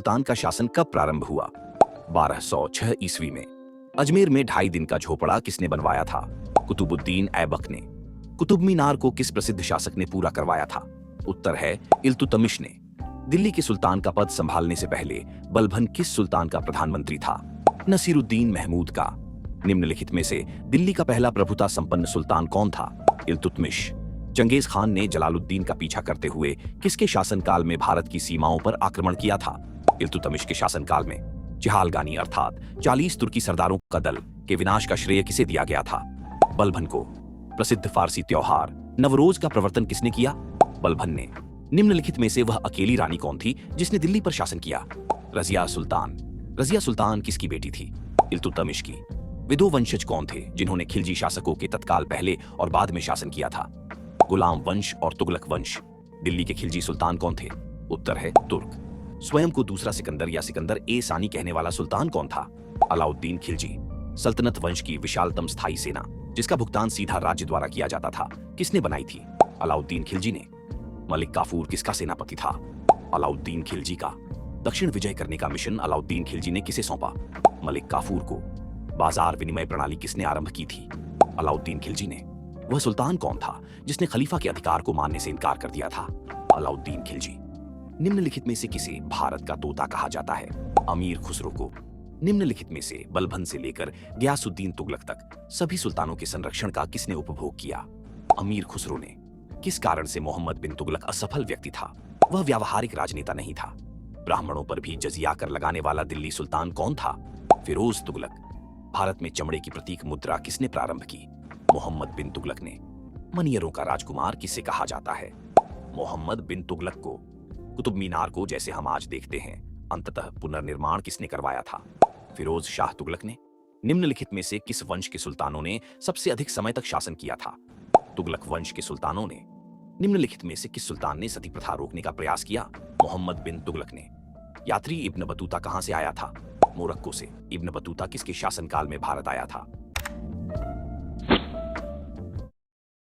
सुल्तान का शासन कब प्रारंभ हुआ? 1206 ईस्वी में। अजमेर में 2.5 दिन का झोपड़ा किसने बनवाया था? कुतुबुद्दीन ऐबक ने। कुतुब मीनार को किस प्रसिद्ध शासक ने पूरा करवाया था? उत्तर है इल्तुतमिश ने। दिल्ली के सुल्तान का पद संभालने से पहले बलबन किस सुल्तान का प्रधानमंत्री था? नसीरुद्दीन महमूद का। निम्नलिखित में से दिल्ली का पहला प्रभुता संपन्न सुल्तान कौन था? इल्तुतमिश। चंगेज खान ने जलालुद्दीन का पीछा करते हुए किसके शासनकाल में भारत की सीमाओं पर आक्रमण किया था? इल्तुतमिश के शासनकाल में। चिहालगानी अर्थात 40 तुर्की सरदारों का दल के विनाश का श्रेय किसे दिया गया था? बलबन को। प्रसिद्ध फारसी त्योहार नवरोज का प्रवर्तन किसने किया? बलबन ने। निम्नलिखित में से वह अकेली रानी कौन थी जिसने दिल्ली पर शासन किया? रजिया सुल्तान। रजिया सुल्तान किसकी बेटी थी? इल्तुतमिश की। विदो वंशज कौन थे जिन्होंने खिलजी शासकों के तत्काल पहले और बाद में शासन किया था? गुलाम वंश और तुगलक वंश। दिल्ली के खिलजी सुल्तान कौन थे? उत्तर है तुर्क। स्वयं को दूसरा सिकंदर या सिकंदर ए सानी कहने वाला सुल्तान कौन था? अलाउद्दीन खिलजी। सल्तनत वंश की विशालतम स्थायी सेना जिसका भुगतान सीधा राज्य द्वारा किया जाता था किसने बनाई थी? अलाउद्दीन खिलजी ने। मलिक काफूर किसका सेनापति था? अलाउद्दीन खिलजी का। दक्षिण विजय करने का मिशन अलाउद्दीन खिलजी ने किसे सौंपा? मलिक काफूर को। बाजार विनिमय प्रणाली किसने आरंभ की थी? अलाउद्दीन खिलजी ने। वह सुल्तान कौन था जिसने खलीफा के अधिकार को मानने से इनकार कर दिया था? अलाउद्दीन खिलजी। निम्नलिखित में से किसे भारत का तोता कहा जाता है? अमीर खुसरो को। निम्नलिखित में से बलबन से लेकर गयासुद्दीन तुगलक तक सभी सुल्तानों के संरक्षण का किसने उपभोग किया? अमीर खुसरो ने। किस कारण से मोहम्मद बिन तुगलक असफल व्यक्ति था? वह व्यावहारिक राजनेता नहीं था। ब्राह्मणों पर भी जजिया कर लगाने वाला दिल्ली सुल्तान कौन था? फिरोज तुगलक। भारत में चमड़े की प्रतीक मुद्रा किसने प्रारंभ की? मोहम्मद बिन तुगलक ने। मनियरों का राजकुमार किसे कहा जाता है? मोहम्मद बिन तुगलक को। कुतुब मीनार को जैसे हम आज देखते हैं अंततः पुनर्निर्माण किसने करवाया था? फिरोज शाह तुगलक ने। निम्नलिखित में से किस वंश के सुल्तानों ने सबसे अधिक समय तक शासन किया था? तुगलक वंश के सुल्तानों ने। निम्नलिखित में से किस सुल्तान ने सती प्रथा रोकने का प्रयास किया? मोहम्मद बिन तुगलक ने। यात्री इब्न बतूता कहां से आया था? मोरक्को से। इब्न बतूता किसके शासनकाल में भारत आया था?